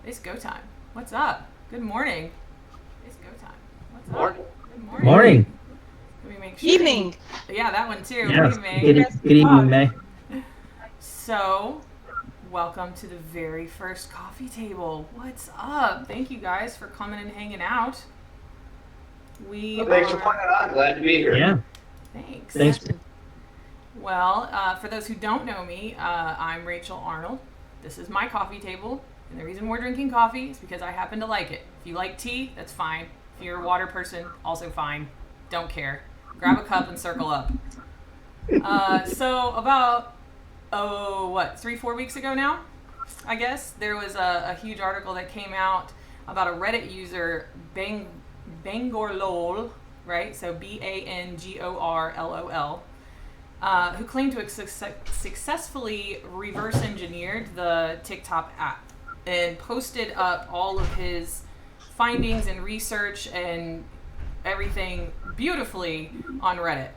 It's go time. What's up? Good morning. It's go time. What's Morning. up? Good morning. Morning. Let me make sure. Evening. Yeah, that one too. Yeah. Hey, May. Good evening, May. So, welcome to the very first coffee table. What's up? Thank you guys for coming and hanging out. Thanks for putting it on. Glad to be here. Yeah. Thanks. Thanks. Well, for those who don't know me, I'm Rachel Arnold. This is my coffee table, and the reason we're drinking coffee is because I happen to like it. If you like tea, that's fine. If you're a water person, also fine. Don't care. Grab a cup and circle up. So about, 3-4 weeks ago now, I guess, there was a huge article that came out about a Reddit user, Bangorlol, right? So Bangorlol. Who claimed to have successfully reverse engineered the TikTok app and posted up all of his findings and research and everything beautifully on Reddit.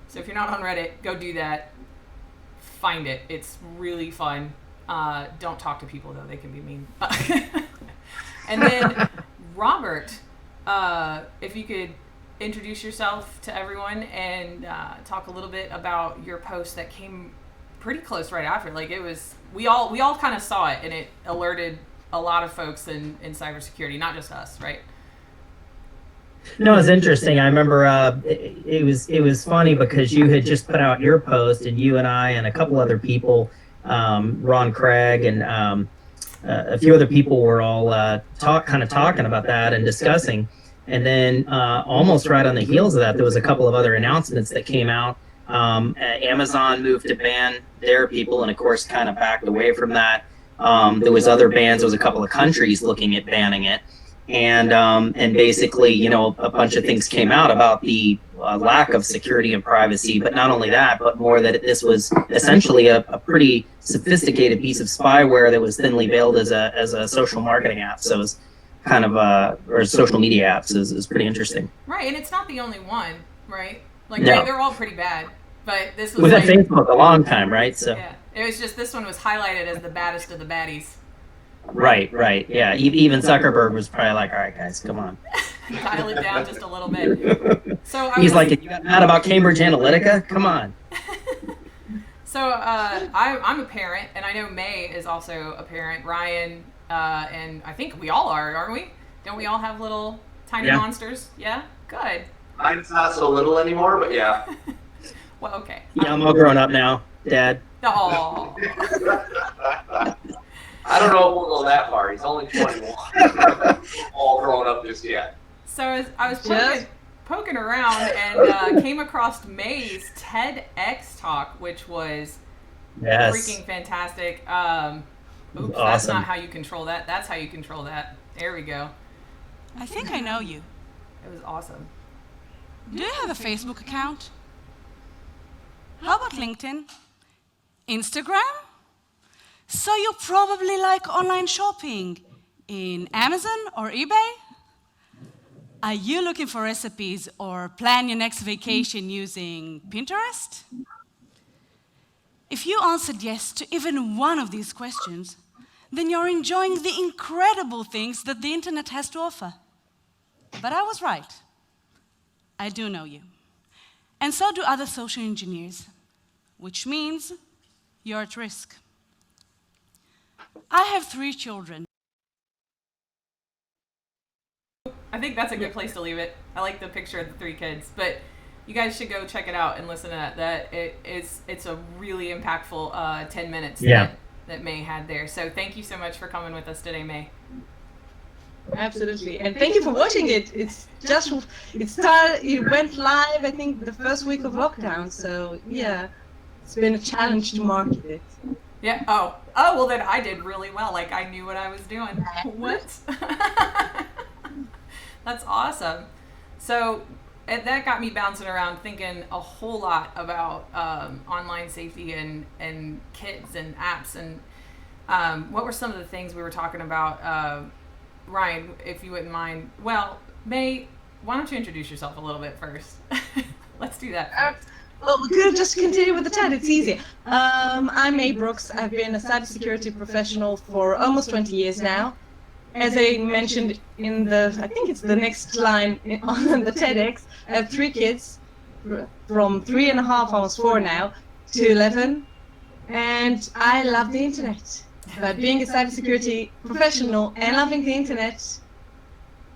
So if you're not on Reddit, go do that. Find it. It's really fun. Don't talk to people, though. They can be mean. And then, Robert, if you could introduce yourself to everyone and talk a little bit about your post that came pretty close right after. Like, it was, we all kind of saw it, and it alerted a lot of folks in cybersecurity, not just us, right? No, it's interesting. I remember it was funny because you had just put out your post, and you and I and a couple other people, Ron Craig and a few other people were all talking about that and discussing. And then almost right on the heels of that, there was a couple of other announcements that came out. Amazon moved to ban their people, and of course, kind of backed away from that. There was other bans. There was a couple of countries looking at banning it, and basically, you know, a bunch of things came out about the lack of security and privacy. But not only that, but more that this was essentially a pretty sophisticated piece of spyware that was thinly veiled as a social marketing app. So it was kind of or social media apps is pretty interesting. Right, and it's not the only one, right? Like, No. they're all pretty bad, but this was With like, Facebook a long time, right? So yeah, it was just, this one was highlighted as the baddest of the baddies. right, yeah. Even Zuckerberg was probably like, all right, guys, come on. Dial it down just a little bit. So He's like, you got mad about Cambridge Analytica? Come on. So I'm a parent, and I know May is also a parent. Ryan, and I think we all are, aren't we? Don't we all have little tiny monsters? Yeah? Good. Mine's not so little anymore, but yeah. Well, okay. Yeah, I'm all grown up now, Dad. Oh. I don't know if we'll go that far. He's only 21. All grown up just yet. So I was poking around and came across May's TEDx talk, which was freaking fantastic. Oops, awesome. That's not how you control that. That's how you control that. There we go. I think I know you. It was awesome. Do you have a Facebook account? How about LinkedIn? Instagram? So you probably like online shopping in Amazon or eBay? Are you looking for recipes or plan your next vacation using Pinterest? If you answered yes to even one of these questions, then you're enjoying the incredible things that the internet has to offer. But I was right. I do know you. And so do other social engineers, which means you're at risk. I have 3 children. I think that's a good place to leave it. I like the picture of the 3 kids, but you guys should go check it out and listen to that. It's a really impactful 10 minutes that May had there. So thank you so much for coming with us today, May. Absolutely, and thank you for watching it. It went live, I think, the first week of lockdown. So yeah, it's been a challenge to market it. Yeah. Oh. Well, then I did really well. Like, I knew what I was doing. What? That's awesome. So that got me bouncing around, thinking a whole lot about online safety and kits and apps and what were some of the things we were talking about. Ryan, if you wouldn't mind. Well, May, why don't you introduce yourself a little bit first? Let's do that. Well, we could just continue with the chat. It's easy. I'm May Brooks. I've been a cybersecurity professional for almost 20 years now. as I mentioned in I think it's the next line on the TEDx, I have 3 kids from 3.5, almost 4 now, to 11. And I love the internet. But being a cybersecurity professional and loving the internet,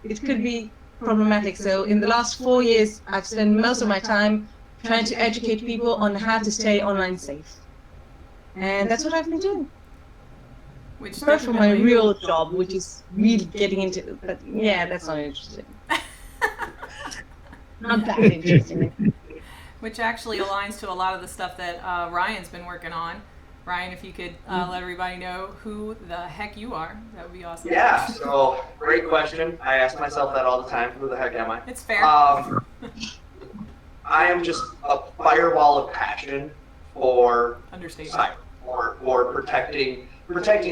it could be problematic. So in the last 4 years, I've spent most of my time trying to educate people on how to stay online safe. And that's what I've been doing. Which Apart from my real job, which is really getting into, but yeah, that's not interesting. Not that interesting. Which actually aligns to a lot of the stuff that Ryan's been working on. Ryan, if you could let everybody know who the heck you are, that would be awesome. Yeah, so great question. I ask myself that all the time. Who the heck am I? It's fair. I am just a fireball of passion for cyber, for protecting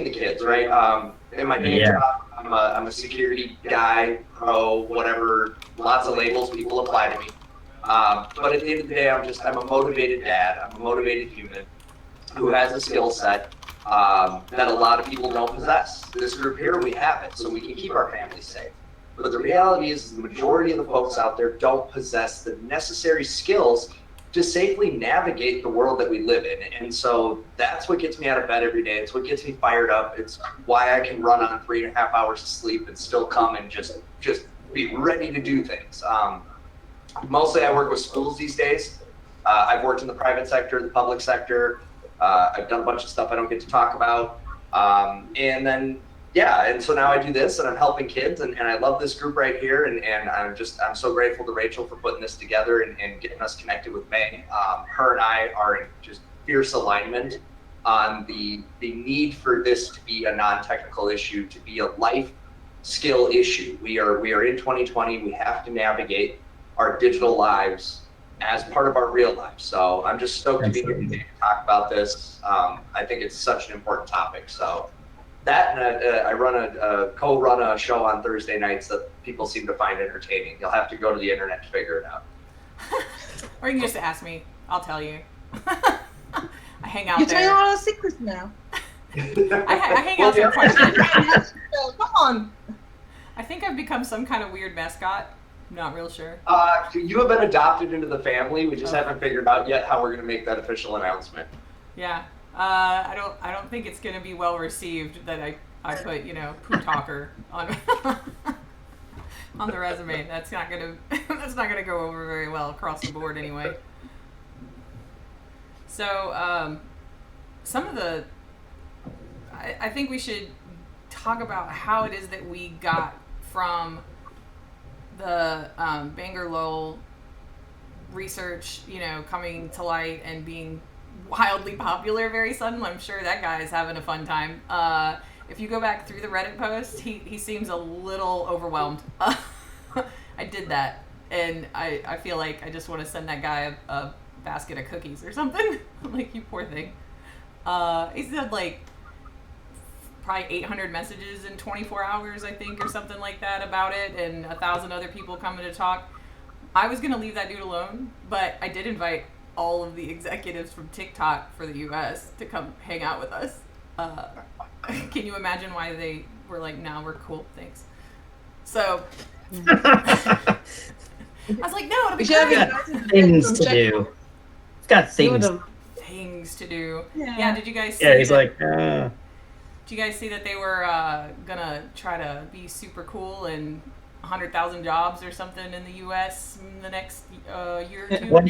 the kids, right? In my day job, I'm a security guy, pro, whatever, lots of labels people apply to me. But at the end of the day, I'm a motivated dad. I'm a motivated human who has a skill set that a lot of people don't possess. This group here, we have it, so we can keep our families safe. But the reality is the majority of the folks out there don't possess the necessary skills to safely navigate the world that we live in. And so that's what gets me out of bed every day. It's what gets me fired up. It's why I can run on 3.5 hours of sleep and still come and just be ready to do things. Mostly I work with schools these days. I've worked in the private sector, the public sector. I've done a bunch of stuff I don't get to talk about. And then, and so now I do this and I'm helping kids and I love this group right here. And I'm so grateful to Rachel for putting this together and getting us connected with May. Her and I are in just fierce alignment on the need for this to be a non-technical issue, to be a life skill issue. We are in 2020. We have to navigate our digital lives as part of our real lives. So I'm just stoked to be here today to talk about this. I think it's such an important topic. So that, and I co-run a show on Thursday nights that people seem to find entertaining. You'll have to go to the internet to figure it out. Or you can just ask me. I'll tell you. I hang out You're there. telling all our secrets now. I hang out there quite a bit. Come on. I think I've become some kind of weird mascot. I'm not real sure. You have been adopted into the family. We just haven't figured out yet how we're going to make that official announcement. Yeah. I don't think it's going to be well received that I put, poo talker on on the resume. That's not going to go over very well across the board anyway. So, some of the I think we should talk about how it is that we got from the Bangor Lowell research, coming to light and being wildly popular very suddenly. I'm sure that guy is having a fun time. If you go back through the Reddit post, he seems a little overwhelmed. I did that, and I feel like I just want to send that guy a basket of cookies or something. Like, you poor thing. He said probably 800 messages in 24 hours, I think, or something like that about it, and 1,000 other people coming to talk. I was going to leave that dude alone, but I did invite all of the executives from TikTok for the US to come hang out with us. Can you imagine why they were like, no, we're cool, thanks. So I was like, no, it'll be great. Things to do. It's got things to do. Yeah, did you guys see he's that? like, Did you guys see that they were gonna try to be super cool and 100,000 jobs or something in the U.S. in the next year or two? Well,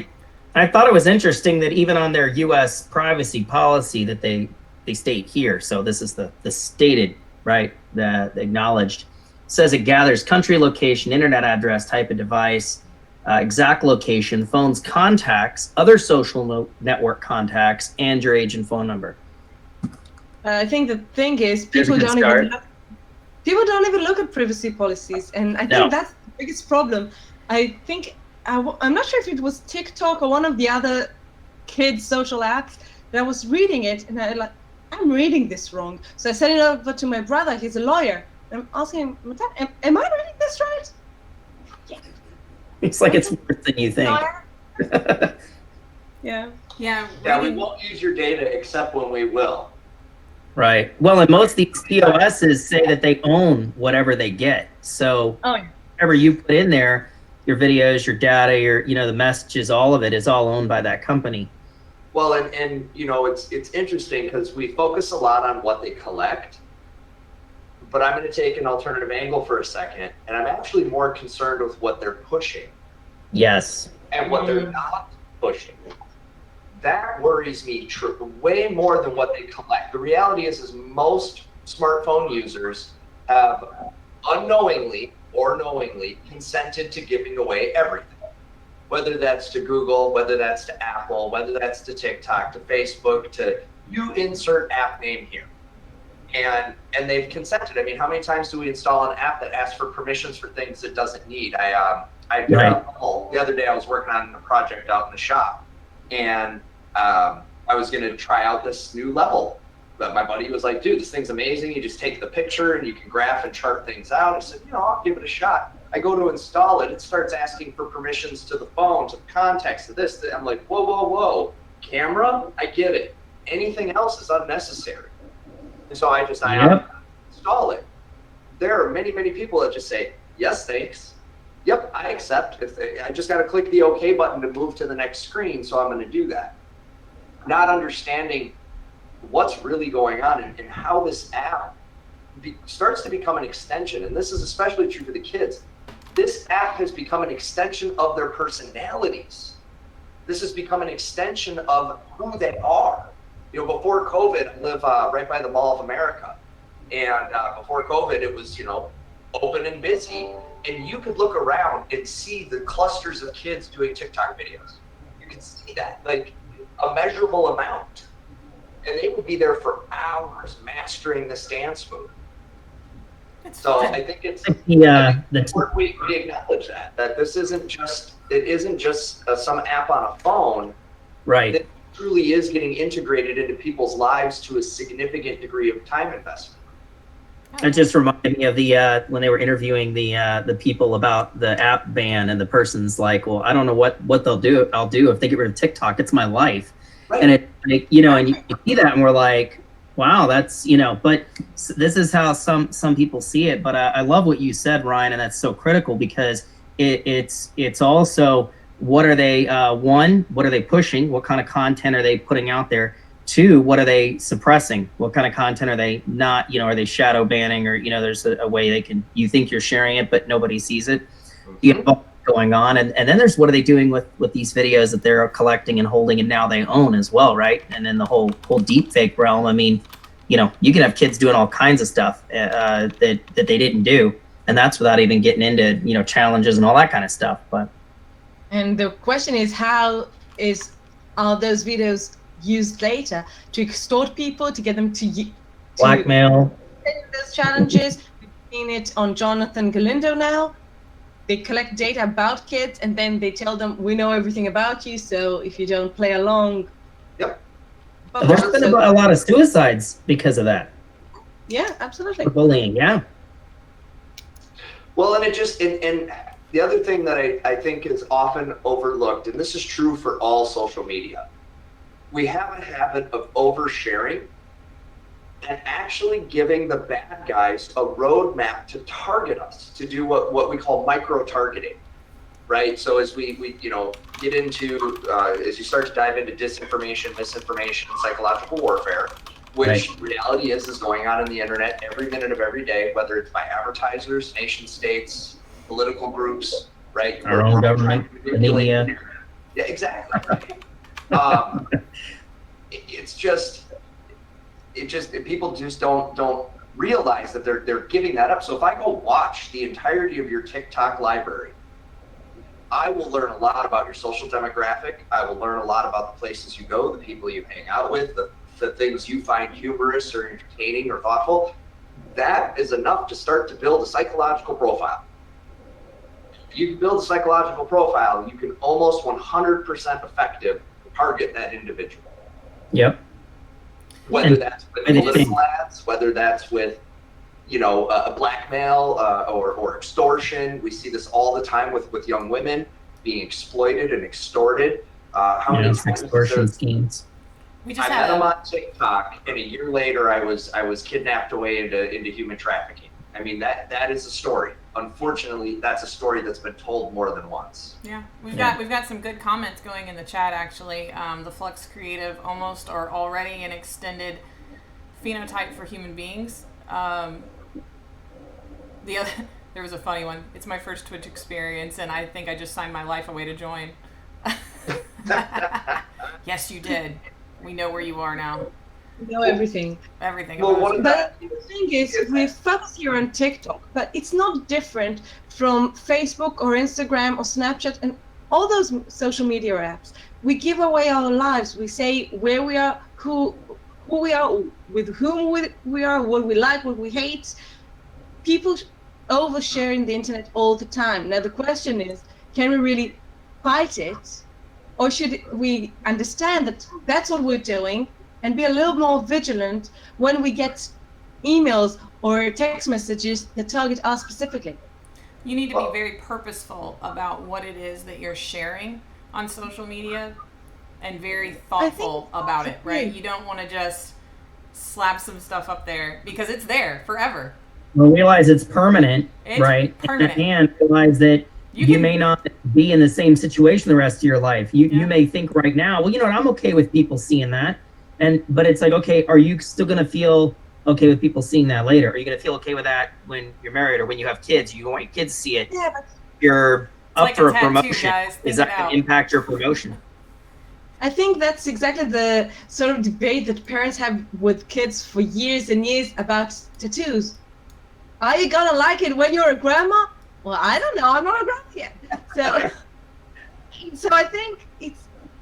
I thought it was interesting that even on their U.S. privacy policy that they state here, so this is the stated, right, the acknowledged, says it gathers country location, internet address, type of device, exact location, phone's contacts, other social network contacts, and your age and phone number. I think the thing is, people don't even look at privacy policies, and I think that's the biggest problem. I think I'm not sure if it was TikTok or one of the other kids' social apps that I was reading it, and I'm reading this wrong. So I sent it over to my brother. He's a lawyer. I'm asking him, am I reading this right? Yeah. It's like it's worse than you think. Yeah. Yeah, we won't use your data except when we will. Right. Well, and most of these POSs say that they own whatever they get. So whatever you put in there, your videos, your data, your, the messages, all of it is all owned by that company. Well, and it's interesting because we focus a lot on what they collect, but I'm going to take an alternative angle for a second, and I'm actually more concerned with what they're pushing. Yes. And what they're not pushing. That worries me way more than what they collect. The reality is most smartphone users have unknowingly or knowingly consented to giving away everything. Whether that's to Google, whether that's to Apple, whether that's to TikTok, to Facebook, to you insert app name here. And they've consented. I mean, how many times do we install an app that asks for permissions for things it doesn't need? The other day I was working on a project out in the shop, and I was going to try out this new level. But my buddy was like, dude, this thing's amazing. You just take the picture and you can graph and chart things out. I said, I'll give it a shot. I go to install it. It starts asking for permissions to the phone, to the context, to this. I'm like, whoa. Camera? I get it. Anything else is unnecessary. And so I install it. There are many, many people that just say, yes, thanks. Yep, I accept. I just got to click the OK button to move to the next screen, so I'm going to do that. Not understanding what's really going on and how this app starts to become an extension. And this is especially true for the kids. This app has become an extension of their personalities. This has become an extension of who they are. Before COVID, I live right by the Mall of America. And before COVID, it was, open and busy. And you could look around and see the clusters of kids doing TikTok videos. You could see that, like a measurable amount. And they would be there for hours mastering the stance move. I think it's important we acknowledge that this isn't just some app on a phone. Right. That truly is getting integrated into people's lives to a significant degree of time investment. It just reminded me of the when they were interviewing the people about the app ban, and the person's like, well, I don't know what they'll do. I'll do if they get rid of TikTok. It's my life. Right. And and you see that, and we're like, wow, that's But this is how some people see it. But I love what you said, Ryan, and that's so critical because it's also what are they what are they pushing? What kind of content are they putting out there? 2, what are they suppressing? What kind of content are they not, are they shadow banning, or, there's a way you think you're sharing it, but nobody sees it. Going on. And then there's what are they doing with these videos that they're collecting and holding and now they own as well, right? And then the whole deep fake realm. I mean, you can have kids doing all kinds of stuff that they didn't do. And that's without even getting into, challenges and all that kind of stuff. And the question is, are those videos used later to extort people, to get them to blackmail those challenges? We've seen it on Jonathan Galindo now. They collect data about kids and then they tell them, we know everything about you, so if you don't play along. Yep. There's been a lot of suicides because of that. Yeah, absolutely. For bullying, yeah. Well, and it just, and the other thing that I think is often overlooked, and this is true for all social media, we have a habit of oversharing and actually giving the bad guys a roadmap to target us, to do what we call micro-targeting, right? So as we get into, as you start to dive into disinformation, misinformation, and psychological warfare, which reality is going on in the internet every minute of every day, whether it's by advertisers, nation states, political groups, right? Our own government, the media. Yeah, exactly. Right. People just don't realize that they're giving that up. So if I go watch the entirety of your TikTok library, I will learn a lot about your social demographic. I will learn a lot about the places you go, the people you hang out with, the things you find humorous or entertaining or thoughtful. That is enough to start to build a psychological profile. If you can build a psychological profile, you can almost 100% effective target that individual. Yep. Whether that's with political ads, whether that's with, a blackmail or extortion. We see this all the time with young women being exploited and extorted. How many times extortion schemes? We just I had met him on TikTok, and a year later, I was kidnapped away into human trafficking. I mean, that is a story. Unfortunately, that's a story that's been told more than once. Yeah, we've got some good comments going in the chat actually. The Flux Creative almost or already an extended phenotype for human beings. The other, there was a funny one. It's my first Twitch experience, and I think I just signed my life away to join. Yes, you did. We know where you are now. We know everything. Everything. Well, But the thing is, we focus here on TikTok, but it's not different from Facebook or Instagram or Snapchat and all those social media apps. We give away our lives. We say where we are, who we are, with whom we are, what we like, what we hate. People oversharing the internet all the time. Now the question is, can we really fight it, or should we understand that that's what we're doing and be a little more vigilant when we get emails or text messages that target us specifically? You need to be very purposeful about what it is that you're sharing on social media and very thoughtful about it, right? You don't want to just slap some stuff up there because it's there forever. Well, realize it's permanent, It's right? permanent. And realize that you may not be in the same situation the rest of your life. You may think right now, well, you know what, I'm okay with people seeing that. But it's like, okay, are you still going to feel okay with people seeing that later? Are you going to feel okay with that when you're married or when you have kids? You want your kids to see it. Yeah, but You're up like for a a tattoo, promotion. guys. Think Is that it going out. to impact your promotion? I think that's exactly the sort of debate that parents have with kids for years and years about tattoos. Are you gonna like it when you're a grandma? Well, I don't know. I'm not a grandma yet. So I think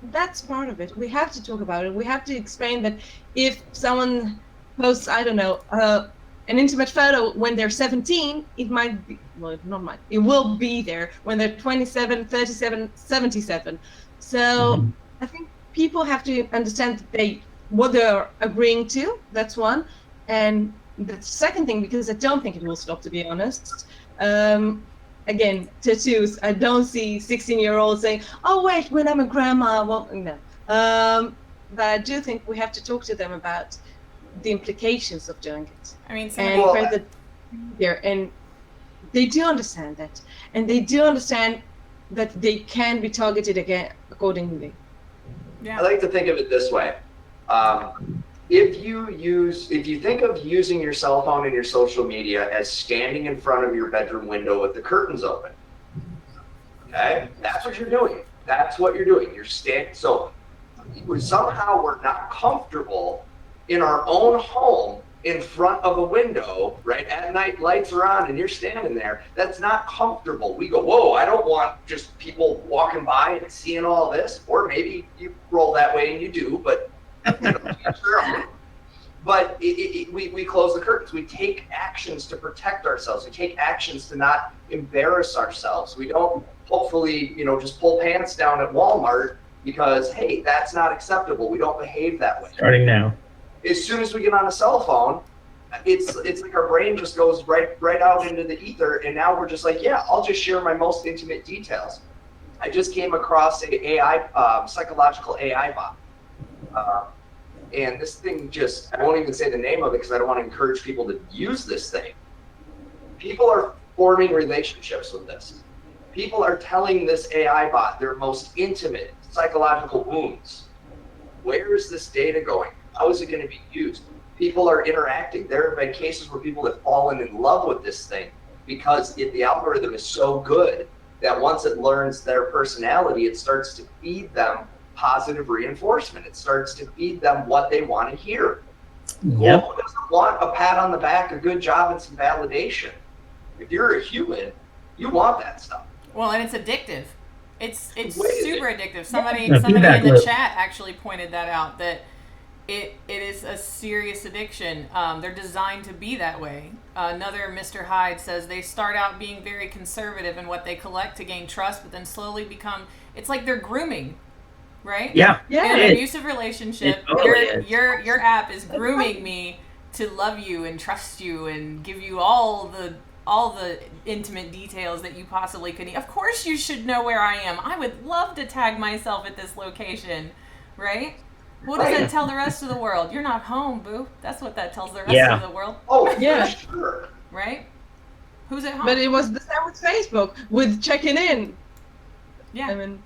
that's part of it. We have to talk about it. We have to explain that if someone posts, I don't know, an intimate photo when they're 17, it might be, well, not might, it will be there when they're 27, 37, 77. So I think people have to understand that what they're agreeing to. That's one. And the second thing, because I don't think it will stop, to be honest. Again, tattoos. I don't see 16-year-olds saying, "Oh wait, when I'm a grandma." Well, no. But I do think we have to talk to them about the implications of doing it. I mean, and they do understand that, and they do understand that they can be targeted again accordingly. Yeah. I like to think of it this way. If you think of using your cell phone and your social media as standing in front of your bedroom window with the curtains open, okay, that's what you're doing. That's what you're doing. You're standing. So somehow we're not comfortable in our own home in front of a window, right? At night, lights are on, and you're standing there. That's not comfortable. We go, whoa! I don't want just people walking by and seeing all this. Or maybe you roll that way and you do, but. But we close the curtains. We take actions to protect ourselves. We take actions to not embarrass ourselves. We don't hopefully, just pull pants down at Walmart because, hey, that's not acceptable. We don't behave that way. Starting now. As soon as we get on a cell phone, it's like our brain just goes right out into the ether, and now we're just like, yeah, I'll just share my most intimate details. I just came across a psychological AI bot. And this thing I won't even say the name of it because I don't want to encourage people to use this thing. People are forming relationships with this. People are telling this AI bot their most intimate psychological wounds. Where is this data going? How is it going to be used? People are interacting. There have been cases where people have fallen in love with this thing because the algorithm is so good that once it learns their personality, it starts to feed them positive reinforcement. It starts to feed them what they want to hear. Yep. Who doesn't want a pat on the back, a good job, and some validation? If you're a human, you want that stuff. Well, and it's addictive. It's super addictive. Somebody Yeah, in feedback the loop. chat actually pointed that out, that it is a serious addiction. They're designed to be that way. Another Mr. Hyde says they start out being very conservative in what they collect to gain trust, but then slowly become, it's like they're grooming, right? Yeah. In an It- abusive relationship, it totally is. your app is grooming me to love you and trust you and give you all the intimate details that you possibly could need. Of course you should know where I am. I would love to tag myself at this location, right? What does that tell the rest of the world? You're not home, boo. That's what that tells the rest of the world. Oh, yeah. Sure. Right? Who's at home? But it was the same with Facebook, with checking in. Yeah. I mean,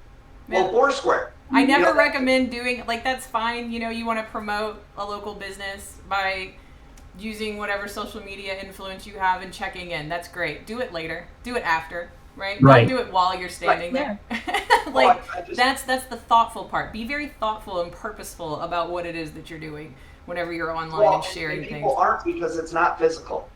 well, Foursquare. I never recommend doing, like, that's fine. You know, you want to promote a local business by using whatever social media influence you have and checking in. That's great. Do it later. Do it after. Right? Don't do it while you're standing there. Like, that's the thoughtful part. Be very thoughtful and purposeful about what it is that you're doing whenever you're online and sharing things. People aren't, because it's not physical.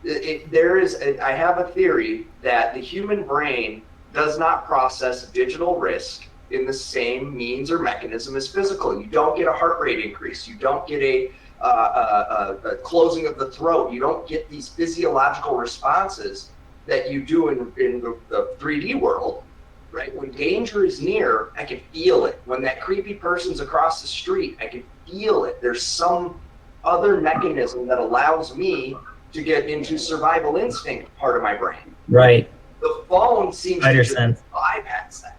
I have a theory that the human brain does not process digital risk in the same means or mechanism as physical. You don't get a heart rate increase. You don't get a closing of the throat. You don't get these physiological responses that you do in the 3D world, right? When danger is near, I can feel it. When that creepy person's across the street, I can feel it. There's some other mechanism that allows me to get into survival instinct part of my brain. Right. The phone seems to just bypass that.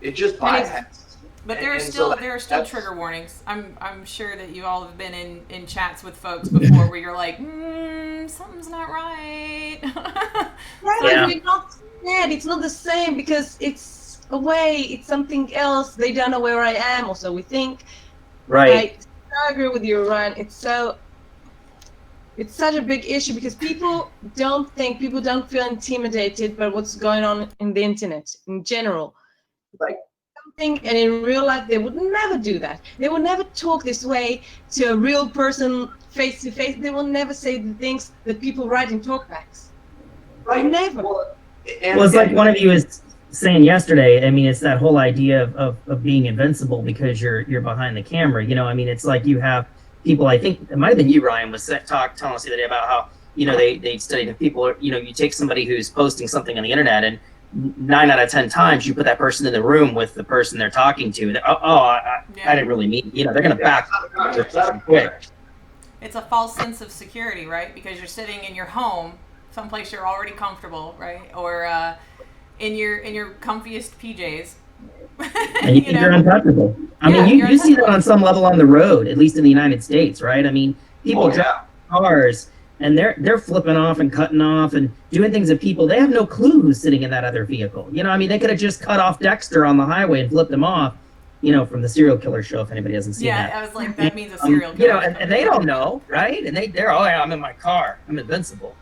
It just bypasses. But there are still trigger warnings. I'm sure that you all have been in chats with folks before where you're like, something's not right. We're not scared. It's not the same because it's away. It's something else. They don't know where I am, or so we think. Right. I agree with you, Ryan. It's such a big issue because people don't feel intimidated by what's going on in the internet in general. Right. And in real life, they would never do that. They will never talk this way to a real person face to face. They will never say the things that people write in talkbacks. Right. Never. Well, it's like one of you was saying yesterday. I mean, it's that whole idea of being invincible because you're behind the camera. You know, I mean, it's like you have people. I think it might have been you, Ryan, was telling us the other day about how they studied if people are, you take somebody who's posting something on the internet and 9 out of 10 times you put that person in the room with the person they're talking to. I didn't really mean, they're going to back quick. It's a false sense of security, right? Because you're sitting in your home, someplace you're already comfortable, right? Or in your comfiest PJs. And you think you're untouchable. I mean, you see that on some level on the road, at least in the United States, right? I mean, people drive cars and they're flipping off and cutting off and doing things that people, they have no clue who's sitting in that other vehicle. I mean, they could have just cut off Dexter on the highway and flipped him off, from the serial killer show, if anybody hasn't seen that. Yeah, I was like, that means a serial killer. And they don't know, right? And they're, I'm in my car. I'm invincible.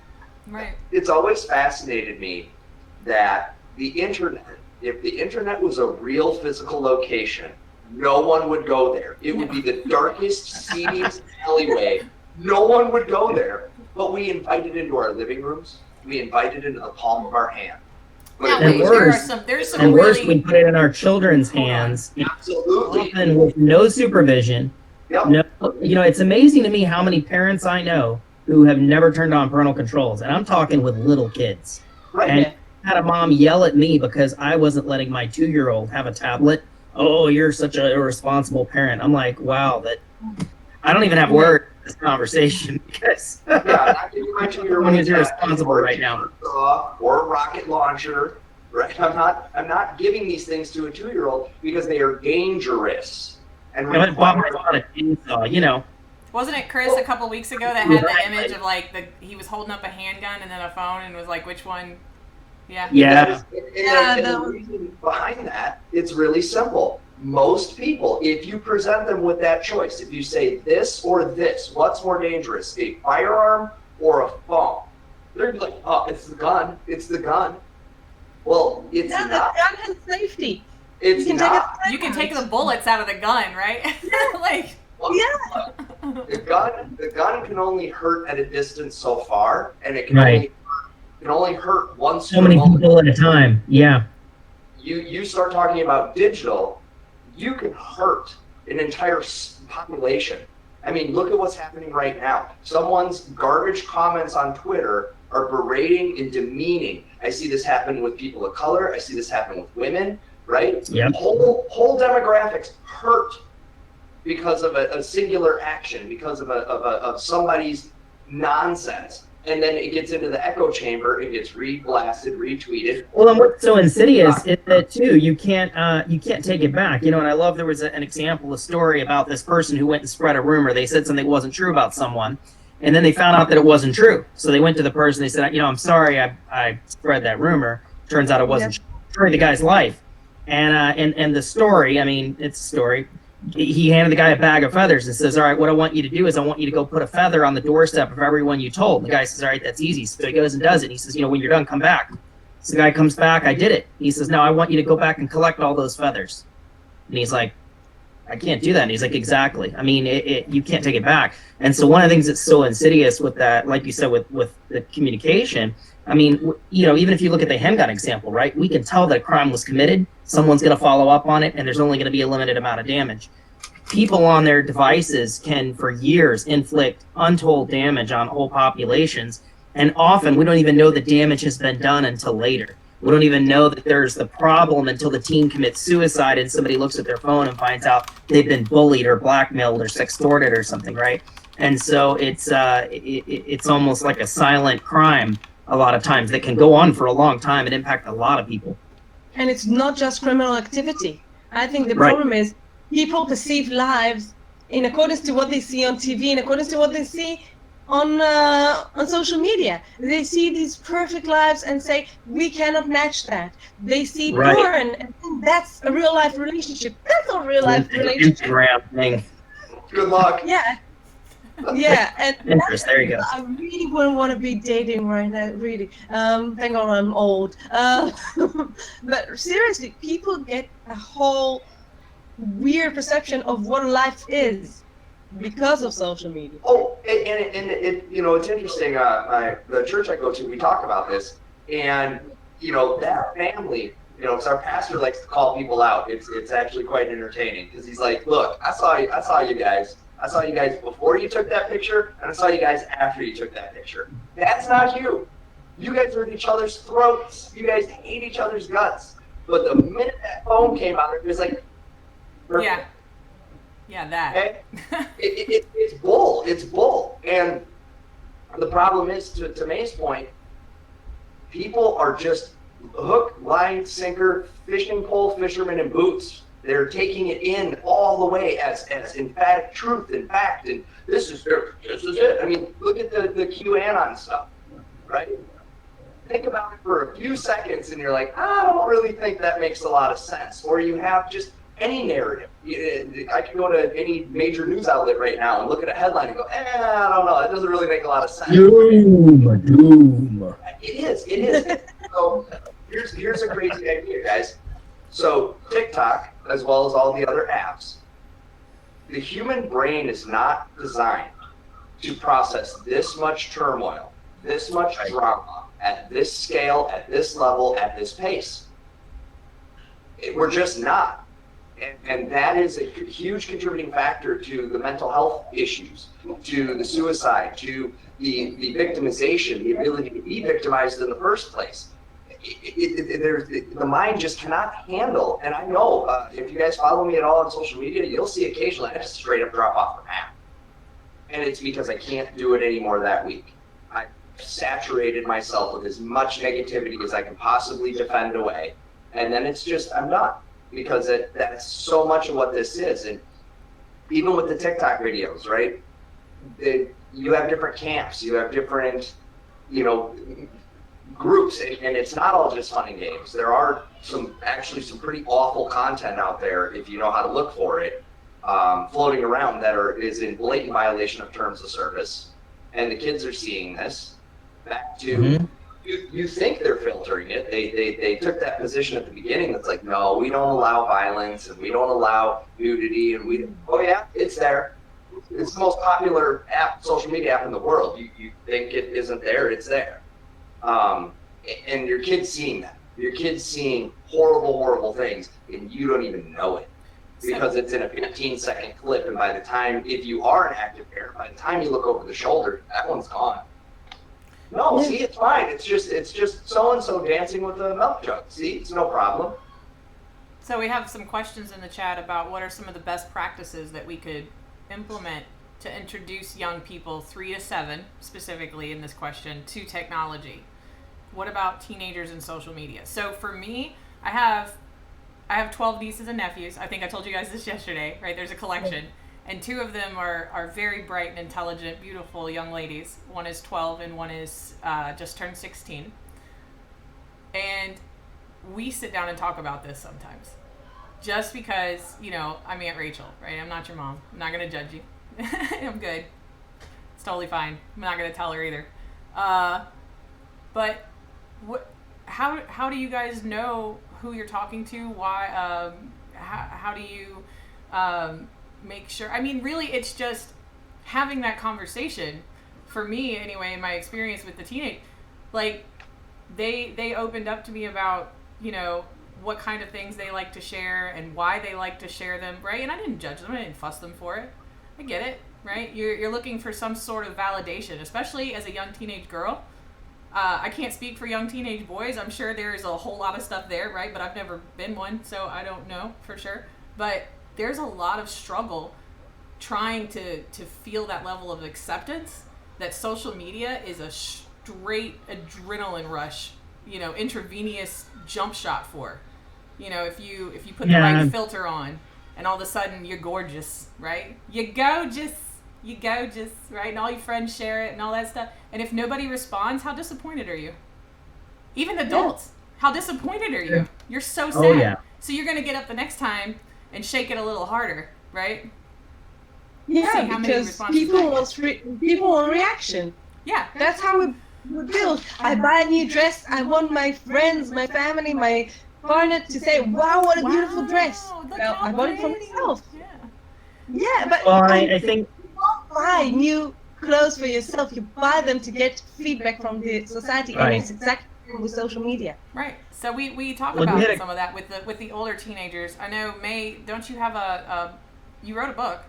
Right. It's always fascinated me that the internet, if the internet was a real physical location, no one would go there. It would be the darkest, seediest alleyway. No one would go there. But we invite it into our living rooms. We invite it into the palm of our hand. And worse, we put it in our children's hands. Absolutely. Often with no supervision. Yep. No, it's amazing to me how many parents I know who have never turned on parental controls. And I'm talking with little kids. Right. And I had a mom yell at me because I wasn't letting my 2-year-old have a tablet. Oh, you're such an irresponsible parent. I'm like, wow, that I don't even have words. This conversation because I'm not giving my 2-year-old irresponsible right now. Or a rocket launcher, right? I'm not giving these things to a 2-year-old because they are dangerous. And I bought my son a chainsaw, Wasn't it Chris a couple weeks ago that had the image of he was holding up a handgun and then a phone and was like, which one? Yeah. Yeah. And the reason behind that, it's really simple. Most people, if you present them with that choice, if you say this or this, what's more dangerous, a firearm or a phone? They're gonna be like, oh, it's the gun. It's the gun. Well, it's not. The gun has safety. It's not. You can take the bullets out of the gun, right? The gun can only hurt at a distance so far, and it can only hurt once. So many people at a time. Yeah. You start talking about digital. You can hurt an entire population. I mean, look at what's happening right now. Someone's garbage comments on Twitter are berating and demeaning. I see this happen with people of color. I see this happen with women, right? Yep. Whole demographics hurt because of a singular action, because of somebody's nonsense. and then it gets into the echo chamber, it gets reblasted, retweeted. Well, and what's so insidious is that too, you can't take it back. And I love there was an example, a story about this person who went and spread a rumor. They said something wasn't true about someone, and then they found out that it wasn't true. So they went to the person. They said, I'm sorry, I spread that rumor. Turns out it wasn't true. Destroyed the guy's life. And the story, I mean, it's a story. He handed the guy a bag of feathers and says, all right, what I want you to do is I want you to go put a feather on the doorstep of everyone you told. And the guy says, all right, that's easy. So he goes and does it. He says, when you're done, come back. So the guy comes back, I did it. He says, now I want you to go back and collect all those feathers. And he's like, I can't do that. And he's like, exactly. I mean, you can't take it back. And so one of the things that's so insidious with that, like you said, with the communication, I mean, even if you look at the handgun example, right, we can tell that a crime was committed. Someone's going to follow up on it, and there's only going to be a limited amount of damage. People on their devices can, for years, inflict untold damage on whole populations. And often we don't even know the damage has been done until later. We don't even know that there's the problem until the teen commits suicide and somebody looks at their phone and finds out they've been bullied or blackmailed or sextorted or something, right? And so it's almost like a silent crime a lot of times that can go on for a long time and impact a lot of people. And it's not just criminal activity. I think the problem is people perceive lives in accordance to what they see on TV, in accordance to what they see on social media. They see these perfect lives and say, we cannot match that. They see porn and think that's a real life relationship. That's not a real life relationship. Instagram thing. Good luck. Yeah. Yeah, and there you go. I really wouldn't want to be dating right now, really. Thank God I'm old. But seriously, people get a whole weird perception of what life is because of social media. Oh, and it's interesting. The church I go to, we talk about this, and that family. Because our pastor likes to call people out. It's actually quite entertaining because he's like, look, I saw you guys. I saw you guys before you took that picture, and I saw you guys after you took that picture. That's not you. You guys are at each other's throats. You guys hate each other's guts. But the minute that phone came out, it was like, perfect. Yeah, that. Okay? It's bull. It's bull. And the problem is, to May's point, people are just hook, line, sinker, fishing pole, fishermen in boots. They're taking it in all the way as emphatic truth and fact, and this is it. I mean, look at the QAnon stuff, right? Think about it for a few seconds, and you're like, I don't really think that makes a lot of sense. Or you have just any narrative. I can go to any major news outlet right now and look at a headline and go, I don't know, that doesn't really make a lot of sense. Doom. It is. So here's a crazy idea, guys. So TikTok, as well as all the other apps, the human brain is not designed to process this much turmoil, this much drama, at this scale, at this level, at this pace. We're just not. And that is a huge contributing factor to the mental health issues, to the suicide, to the victimization, the ability to be victimized in the first place. The mind just cannot handle, and I know if you guys follow me at all on social media, you'll see occasionally I just straight up drop off the map. And it's because I can't do it anymore that week. I've saturated myself with as much negativity as I can possibly defend away. And then it's just, I'm done. Because that's so much of what this is. And even with the TikTok videos, right? You have different camps, you have different, groups, and it's not all just fun and games. There are some pretty awful content out there, if you know how to look for it, floating around that is in blatant violation of terms of service. And the kids are seeing this. Back to you think they're filtering it. They took that position at the beginning that's like, no, we don't allow violence and we don't allow nudity, and it's there. It's the most popular social media app in the world. You think it isn't there, it's there. And your kid's seeing that. Your kid's seeing horrible things, and you don't even know it because it's in a 15-second clip. And by the time, if you are an active parent, by the time you look over the shoulder, that one's gone. No, see, it's fine. It's just so-and-so dancing with a milk jug. See, it's no problem. So we have some questions in the chat about what are some of the best practices that we could implement to introduce young people 3 to 7, specifically in this question, to technology. What about teenagers and social media? So for me, I have 12 nieces and nephews. I think I told you guys this yesterday, right? There's a collection. And 2 of them are very bright and intelligent, beautiful young ladies. One is 12 and one is just turned 16. And we sit down and talk about this sometimes. Just because, I'm Aunt Rachel, right? I'm not your mom. I'm not going to judge you. I'm good. It's totally fine. I'm not going to tell her either. But how do you guys know who you're talking to? Why? How do you make sure? I mean, really, it's just having that conversation. For me, anyway, in my experience with the teenage, like they opened up to me about what kind of things they like to share and why they like to share them, right? And I didn't judge them. I didn't fuss them for it. I get it, right? You're looking for some sort of validation, especially as a young teenage girl. I can't speak for young teenage boys. I'm sure there's a whole lot of stuff there, right? But I've never been one, so I don't know for sure. But there's a lot of struggle trying to feel that level of acceptance that social media is a straight adrenaline rush, intravenous jump shot for. If you put the right filter on and all of a sudden you're gorgeous, right? You gorgeous, right? And all your friends share it and all that stuff. And if nobody responds, how disappointed are you? Even adults, how disappointed are you? You're so sad. Oh, yeah. So you're going to get up the next time and shake it a little harder, right? Yeah, because people want reaction. Yeah. That's how we build. I buy a new dress. I want my friends, my family, my partner to say, wow, what a beautiful dress. Well, I bought it for myself. Yeah, but I think you don't buy new clothes for yourself. You buy them to get feedback from the society, right. And it's exactly with social media. Right. So we talk about some of that with the older teenagers. I know, May, don't you have you wrote a book.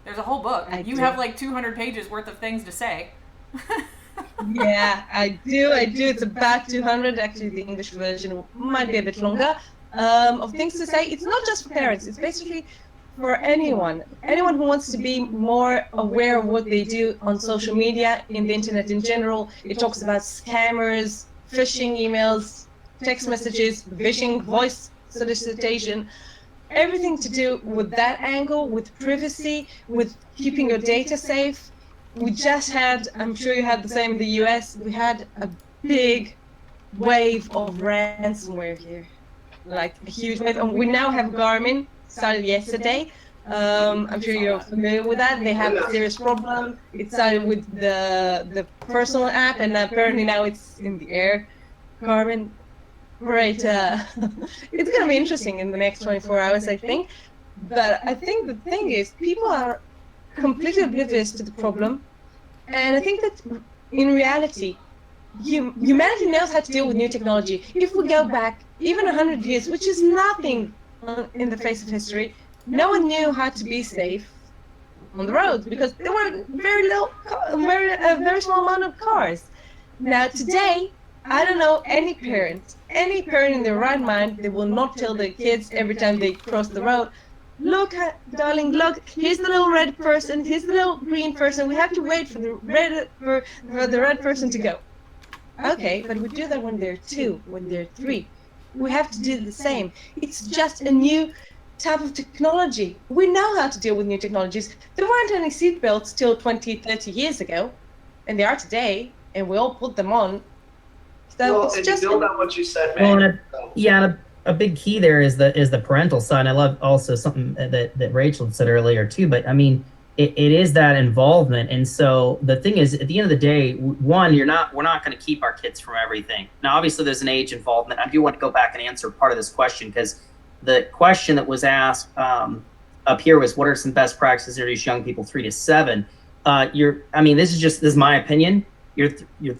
There's a whole book. You have like 200 pages worth of things to say. Yeah, I do. It's about 200. Actually, the English version might be a bit longer. Of things to say. It's not just for parents. It's basically for anyone who wants to be more aware of what they do on social media, in the internet in general. It talks about scammers, phishing emails, text messages, phishing, voice solicitation, everything to do with that angle, with privacy, with keeping your data safe. We just had, I'm sure you had the same in the US, we had a big wave of ransomware here, like a huge wave. And we now have Garmin, started yesterday. I'm sure you're familiar with that. They have a serious problem. It started with the personal app, and apparently now it's in the air. Garmin, right? It's going to be interesting in the next 24 hours, I think. But I think the thing is, people are completely oblivious to the problem, and I think that in reality, humanity knows how to deal with new technology. If we go back even 100 years, which is nothing in the face of history, no one knew how to be safe on the road because there were a very small amount of cars. Now today, I don't know any parent in their right mind, they will not tell their kids every time they cross the road, look, darling, look, here's the little red person, here's the little green person, we have to wait for the red person to go. Okay, but we do that when they're 2, when they're 3. We have to do the same. It's just a new type of technology. We know how to deal with new technologies. There weren't any seatbelts till 20, 30 years ago, and they are today, and we all put them on. So well, it's and just to build on what you said, man. A big key there is the parental side. I love also something that Rachel said earlier too, but I mean, it is that involvement. And so the thing is, at the end of the day, one, we're not going to keep our kids from everything. Now, obviously there's an age involvement. I do want to go back and answer part of this question, because the question that was asked up here was, what are some best practices to introduce young people 3 to 7? This is my opinion. You're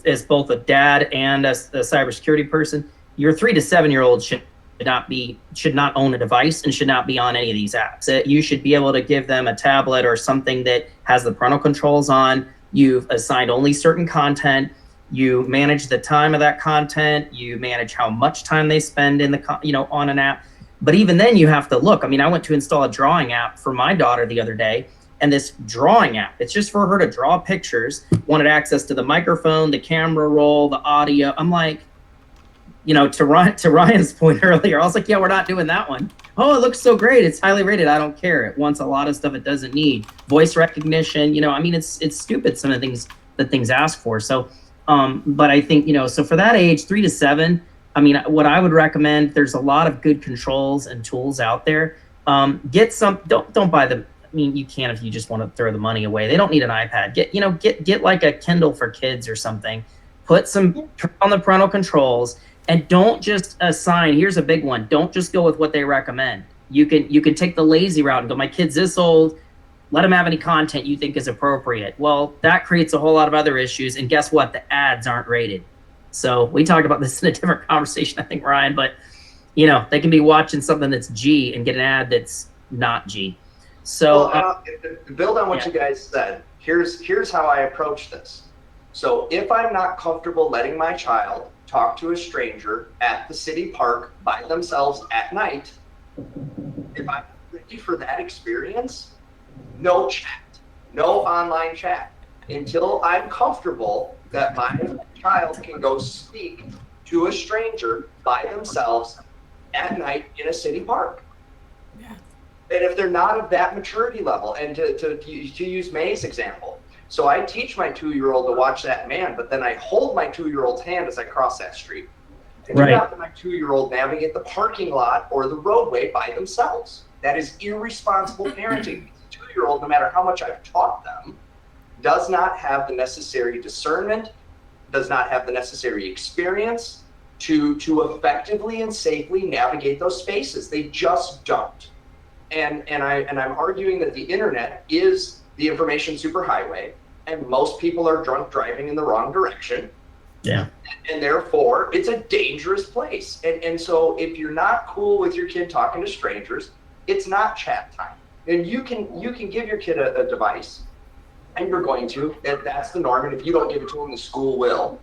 as both a dad and a cybersecurity person, your 3 to 7 year old should not own a device and should not be on any of these apps. You should be able to give them a tablet or something that has the parental controls on. You've assigned only certain content. You manage the time of that content. You manage how much time they spend on an app. But even then, you have to look. I mean, I went to install a drawing app for my daughter the other day, and this drawing app. It's just for her to draw pictures, wanted access to the microphone, the camera roll, the audio. I'm like, to Ryan's point earlier, I was like, yeah, we're not doing that one. Oh, it looks so great. It's highly rated. I don't care. It wants a lot of stuff it doesn't need. Voice recognition, it's stupid, some of the things that things ask for. So, but I think, so for that age, 3 to 7, what I would recommend, there's a lot of good controls and tools out there. Get some, don't buy them. You can if you just want to throw the money away. They don't need an iPad. Get like a Kindle for kids or something. Turn on the parental controls, and don't just assign. Here's a big one. Don't just go with what they recommend. You can take the lazy route and go, my kid's this old, let them have any content you think is appropriate. Well, that creates a whole lot of other issues. And guess what? The ads aren't rated. So we talked about this in a different conversation, I think, Ryan, but they can be watching something that's G and get an ad that's not G. So build on what you guys said. Here's how I approach this. So if I'm not comfortable letting my child talk to a stranger at the city park by themselves at night, if I'm ready for that experience, no chat, no online chat, until I'm comfortable that my child can go speak to a stranger by themselves at night in a city park. Yeah. And if they're not of that maturity level, and to use May's example, so I teach my 2-year-old to watch that man, but then I hold my 2-year-old's hand as I cross that street. And do not let my 2-year-old navigate the parking lot or the roadway by themselves. That is irresponsible parenting. The 2-year-old, no matter how much I've taught them, does not have the necessary discernment, does not have the necessary experience to effectively and safely navigate those spaces. They just don't. And I'm arguing that the internet is the information superhighway, and most people are drunk driving in the wrong direction. Yeah. And therefore, it's a dangerous place. And so if you're not cool with your kid talking to strangers, it's not chat time. And you can give your kid a device, and you're going to. That's the norm. And if you don't give it to them, the school will.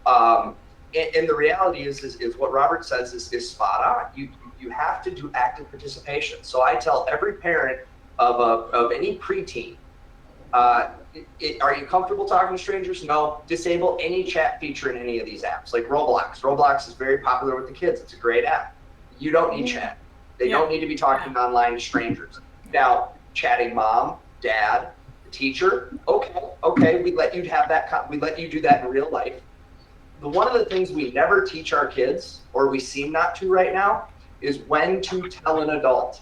And the reality is what Robert says is spot on. You have to do active participation. So I tell every parent of any preteen, are you comfortable talking to strangers? No. Disable any chat feature in any of these apps, like Roblox. Roblox is very popular with the kids. It's a great app. You don't need chat. They don't need to be talking online to strangers. Now, chatting mom, dad, the teacher, okay, we let you have that. We let you do that in real life. But one of the things we never teach our kids, or we seem not to right now, is when to tell an adult.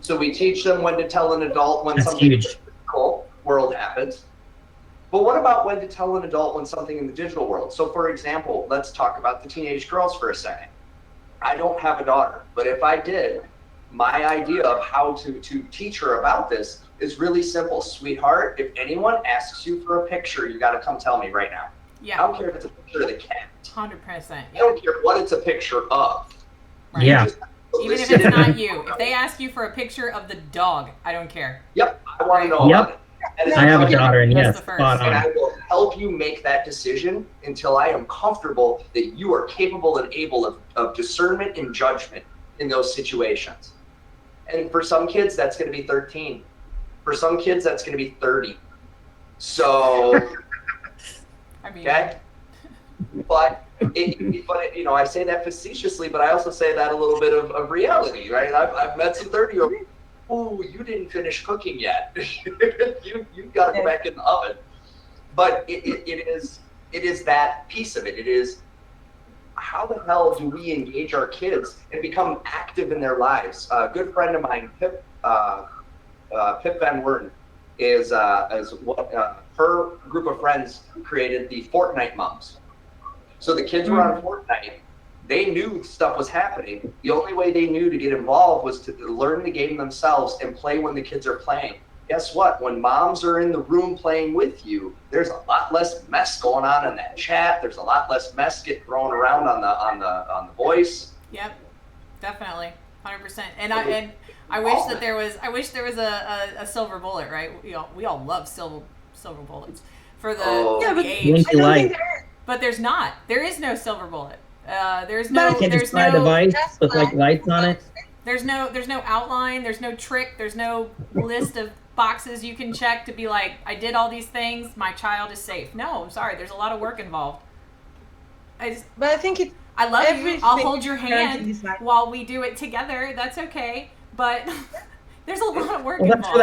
So we teach them when to tell an adult when something in the physical world happens. But what about when to tell an adult when something in the digital world? So for example, let's talk about the teenage girls for a second. I don't have a daughter, but if I did, my idea of how to teach her about this is really simple. Sweetheart, if anyone asks you for a picture, you got to come tell me right now. Yeah. I don't care if it's a picture of the cat. 100%. I don't care what it's a picture of. Right. Yeah. Even if it's not you. If they ask you for a picture of the dog, I don't care. Yep. I want to know about it. I have a daughter, and yes, spot on. And I will help you make that decision until I am comfortable that you are capable and able of discernment and judgment in those situations. And for some kids, that's going to be 13. For some kids, that's going to be 30. So, okay? But I say that facetiously, but I also say that a little bit of reality, right? I've met some 30-year-olds. Oh, you didn't finish cooking yet. You've got to go back in the oven. But it is that piece of it. It is, how the hell do we engage our kids and become active in their lives? A good friend of mine, Pip Van Werden, is what her group of friends created the Fortnite Mums. So the kids were on Fortnite. They knew stuff was happening. The only way they knew to get involved was to learn the game themselves and play when the kids are playing. Guess what? When moms are in the room playing with you, there's a lot less mess going on in that chat. There's a lot less mess getting thrown around on the voice. Yep, definitely, 100%. And I wish that there was. I wish there was a silver bullet, right? We all love silver bullets for the age. But there's not. There is no silver bullet. There's no. You can't just buy a device with like lights on it. There's no outline. There's no trick. There's no list of boxes you can check to be like, I did all these things, my child is safe. No, I'm sorry, there's a lot of work involved. But I think I love you. I'll hold your parenting hand is like- while we do it together. That's okay. But there's a lot of work Well, involved.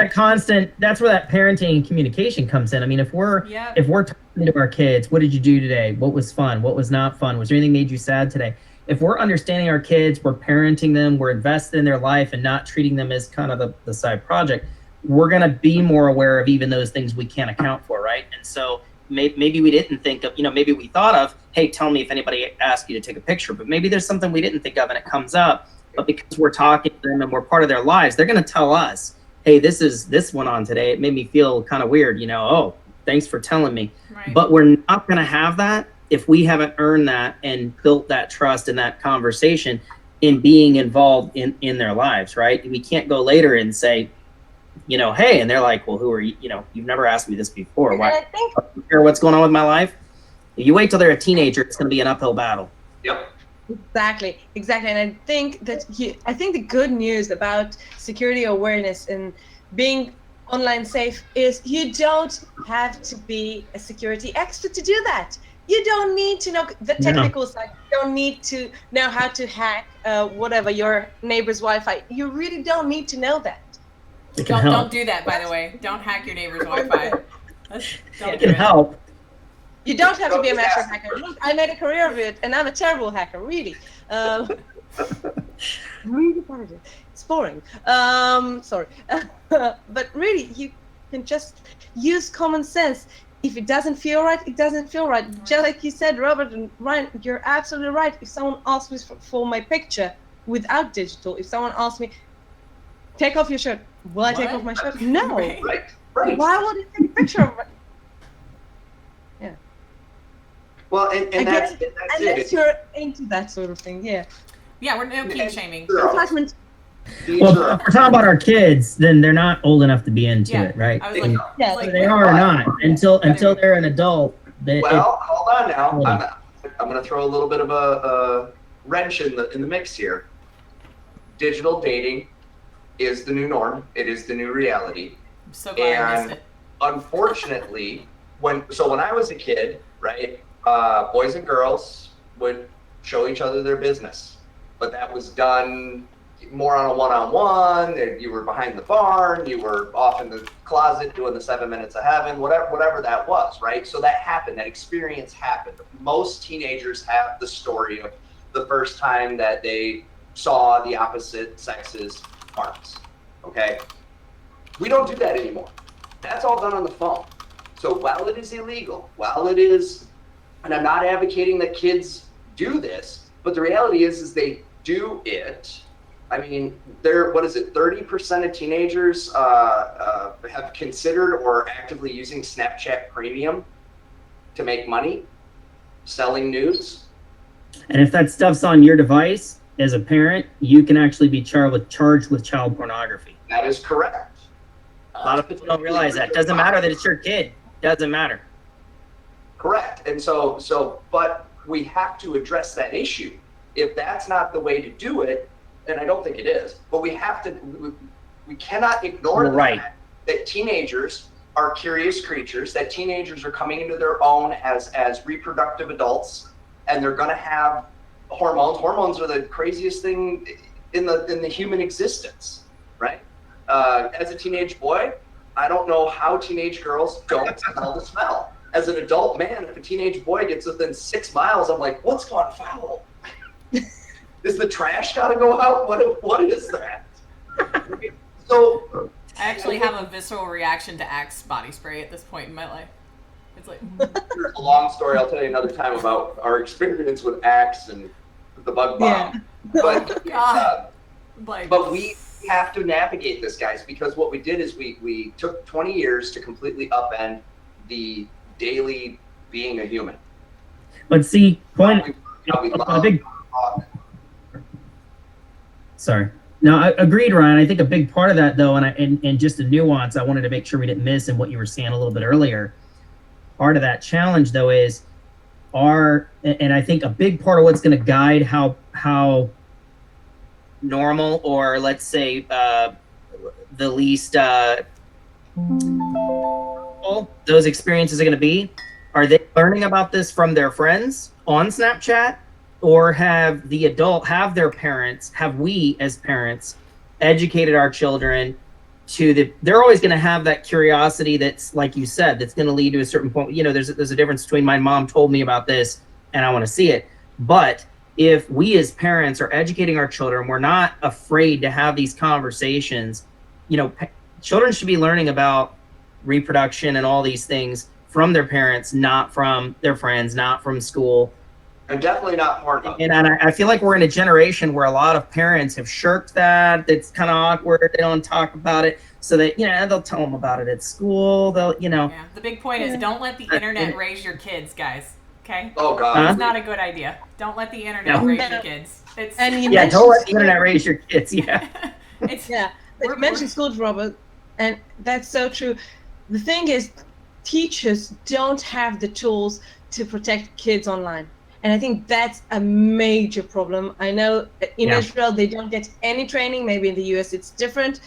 that's where that parenting and communication comes in. I mean, if we're talking to our kids, what did you do today? What was fun? What was not fun? Was there anything made you sad today? If we're understanding our kids, we're parenting them, we're invested in their life and not treating them as kind of the side project, we're going to be more aware of even those things we can't account for, right? And so maybe we didn't think of, maybe we thought of, hey, tell me if anybody asked you to take a picture, but maybe there's something we didn't think of and it comes up. But because we're talking to them and we're part of their lives, they're going to tell us, hey, this went on today. It made me feel kind of weird, oh, thanks for telling me. Right. But we're not going to have that if we haven't earned that and built that trust and that conversation in being involved in their lives, right? We can't go later and say, hey, and they're like, well, who are you? You've never asked me this before. Why? I think Do you care what's going on with my life? If you wait till they're a teenager, it's going to be an uphill battle. Yep. Exactly. And I think that the good news about security awareness and being online safe is you don't have to be a security expert to do that. You don't need to know the technical side. You don't need to know how to hack whatever your neighbor's Wi-Fi. You really don't need to know that. Don't do that, by the way. Don't hack your neighbor's Wi-Fi. It can help. You don't have to be a master hacker. Look, I made a career of it, and I'm a terrible hacker, really. Really bad at it. It's boring. Sorry. But really, you can just use common sense. If it doesn't feel right, it doesn't feel right. Just like you said, Robert and Ryan, you're absolutely right. If someone asks me for my picture without digital, if someone asks me, take off your shirt, will I take off my shirt? No. Right. Why would I take a picture of it? Yeah. Well, and that's unless it. you're into that sort of thing, yeah. Yeah, we're no kink shaming. Attachment. Well, if we're talking about our kids, then they're not old enough to be into it, right? I was like, Yeah, like, They are or not until they're an adult. Well, hold on now. I'm going to throw a little bit of a wrench in the mix here. Digital dating is the new norm. It is the new reality. I'm so glad I missed it. Unfortunately, when I was a kid, right, boys and girls would show each other their business, but that was done more on a one-on-one. You were behind the barn, you were off in the closet doing the 7 minutes of heaven, whatever that was, right? So that happened, that experience happened. Most teenagers have the story of the first time that they saw the opposite sex's parts, okay? We don't do that anymore. That's all done on the phone. So while it is illegal, and I'm not advocating that kids do this, but the reality is they do it. I mean, 30% of teenagers have considered or actively using Snapchat Premium to make money, selling nudes. And if that stuff's on your device, as a parent, you can actually be charged with child pornography. That is correct. A lot of people don't realize that. Doesn't matter that it's your kid. Doesn't matter. Correct. And but we have to address that issue. If that's not the way to do it, and I don't think it is, but we cannot ignore the fact that teenagers are curious creatures, that teenagers are coming into their own as reproductive adults, and they're going to have hormones. Hormones are the craziest thing in the human existence, right? As a teenage boy, I don't know how teenage girls don't smell the smell. As an adult man, if a teenage boy gets within 6 miles, I'm like, what's gone foul? Is the trash got to go out? What is that? So I actually have a visceral reaction to Axe body spray at this point in my life. It's like there's a long story. I'll tell you another time about our experience with Axe and the bug bomb. Yeah. But we have to navigate this, guys, because what we did is we took 20 years to completely upend the daily being a human. But see, Sorry. No, I agreed, Ryan. I think a big part of that, though, and just a nuance I wanted to make sure we didn't miss in what you were saying a little bit earlier. Part of that challenge, though, is and I think a big part of what's going to guide how normal, or let's say the least those experiences are going to be? Are they learning about this from their friends on Snapchat, or have their parents, have we as parents educated our children they're always going to have that curiosity that's, like you said, that's going to lead to a certain point. There's a difference between my mom told me about this and I want to see it. But if we as parents are educating our children, we're not afraid to have these conversations. Children should be learning about reproduction and all these things from their parents, not from their friends, not from school. And definitely not Pornhub. And I feel like we're in a generation where a lot of parents have shirked that. It's kind of awkward. They don't talk about it. So that, they'll tell them about it at school. Yeah. The big point is don't let the internet raise your kids, guys. Okay? Oh, God. It's not a good idea. Don't let the internet raise your kids. Don't let the internet raise your kids. Yeah. You mentioned schools, Robert, and that's so true. The thing is, teachers don't have the tools to protect kids online. And I think that's a major problem. I know in Israel, they don't get any training. Maybe in the US, it's different.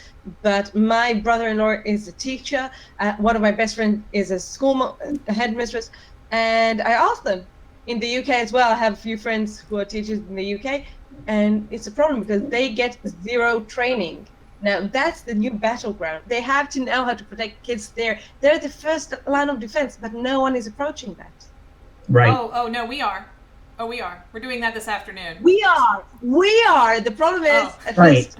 But my brother-in-law is a teacher. One of my best friends is a headmistress. And I asked them, in the UK as well, I have a few friends who are teachers in the UK. And it's a problem because they get zero training. Now, that's the new battleground. They have to know how to protect kids there. They're the first line of defense, but no one is approaching that. Right. Oh, no, we are. Oh, we are. We're doing that this afternoon. We are. The problem is, at least.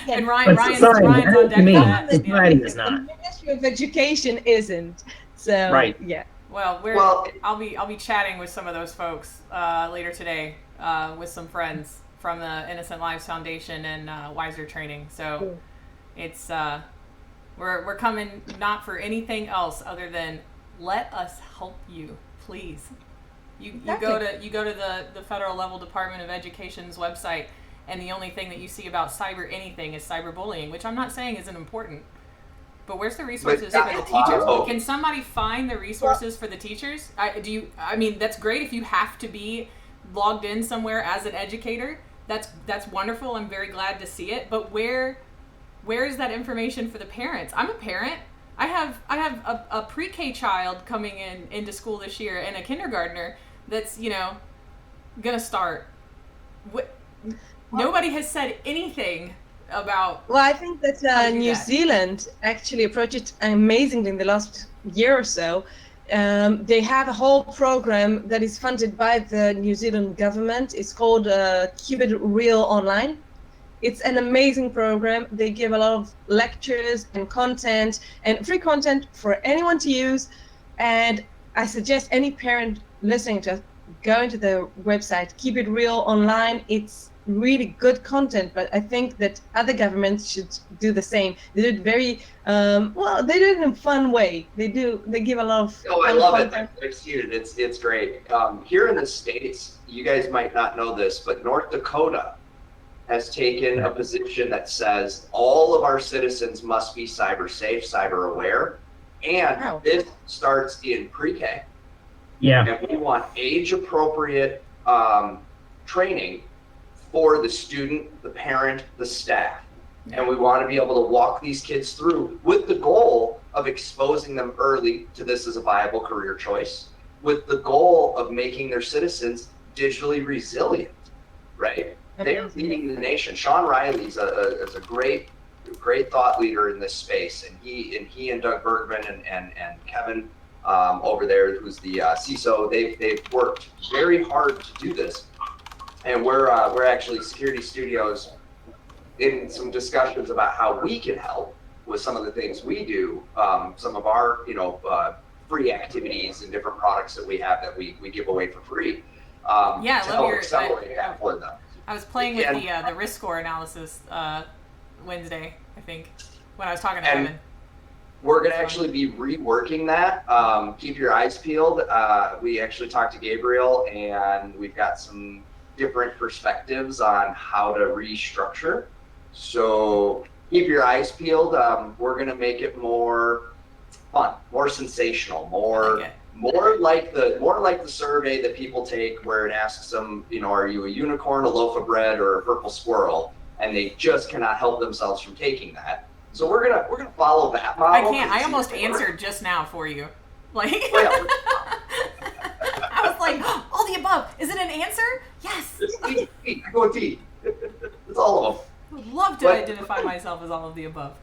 And Ryan's on deck. Society is not. The Ministry of Education isn't. So, right. Yeah. Well, I'll be chatting with some of those folks later today with some friends from the Innocent Lives Foundation and Wiser Training. So it's we're coming not for anything else other than let us help you, please. You go to the federal level Department of Education's website, and the only thing that you see about anything is cyberbullying, which I'm not saying isn't important. But where's the resources for the teachers? Can somebody find the resources for the teachers? I mean, that's great if you have to be logged in somewhere as an educator. That's wonderful. I'm very glad to see it. But where is that information for the parents? I'm a parent. I have a pre-K child coming into school this year and a kindergartner that's gonna start. Nobody has said anything about. Well, I think that New Zealand actually approached it amazingly in the last year or so. They have a whole program that is funded by the New Zealand government. It's called Keep It Real Online. It's an amazing program. They give a lot of lectures and content and free content for anyone to use. And I suggest any parent listening to us go into the website, Keep It Real Online. It's really good content, but I think that other governments should do the same. They do it very they do it in a fun way. They give a lot of I love content. It. I've seen it. It's great. Here in the States, you guys might not know this, but North Dakota has taken a position that says all of our citizens must be cyber safe, cyber aware, and this starts in pre-K. Yeah. And we want age appropriate training for the student, the parent, the staff. And we want to be able to walk these kids through with the goal of exposing them early to this as a viable career choice, with the goal of making their citizens digitally resilient, right? They're leading the nation. Sean Riley's is a great thought leader in this space, and he and Doug Bergman and Kevin over there, who's the CISO, they've worked very hard to do this. And we're actually Security Studios in some discussions about how we can help with some of the things we do, some of our free activities and different products that we have that we give away for free. I love accelerate that for them. I was playing with the risk score analysis Wednesday, I think, when I was talking to Evan. We're going to actually be reworking that. Keep your eyes peeled. We actually talked to Gabriel, and we've got some different perspectives on how to restructure. So keep your eyes peeled. We're going to make it more fun, more sensational, more like the survey that people take where it asks them, are you a unicorn, a loaf of bread, or a purple squirrel? And they just cannot help themselves from taking that. So we're gonna follow that model. I can't. I almost answered just now for you. Like, I was like, all the above. Is it an answer? Yes. I go with D. It's all of them. I would love to identify myself as all of the above.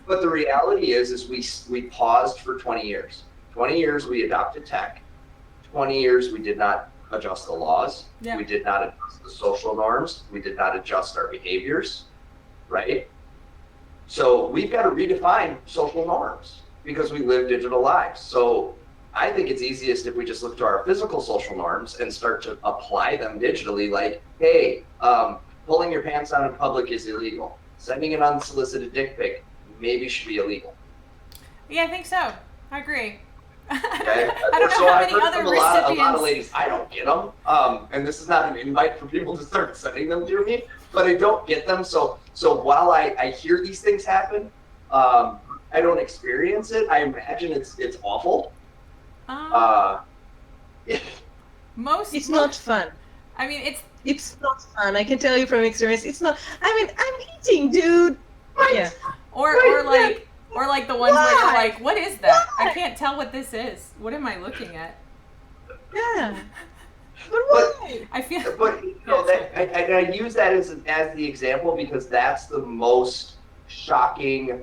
But the reality is we paused for 20 years. 20 years we adopted tech. 20 years we did not adjust the laws. Yeah. We did not adjust the social norms. We did not adjust our behaviors, right? So we've got to redefine social norms because we live digital lives. So I think it's easiest if we just look to our physical social norms and start to apply them digitally. Like, hey, pulling your pants down in public is illegal. Sending an unsolicited dick pic maybe should be illegal. Yeah, I think so. I agree. Okay? I don't know how many other recipients. A lot of ladies, I don't get them. And this is not an invite for people to start sending them to me, but I don't get them. So while I hear these things happen, I don't experience it. I imagine it's awful. It's not fun. I mean, it's not fun. I can tell you from experience. It's not. I mean, I'm eating, dude. Right. Yeah. Or like the ones where you're like, what is that? I can't tell what this is. What am I looking at? Yeah. But why? I feel. But you know, I use that as the example because that's the most shocking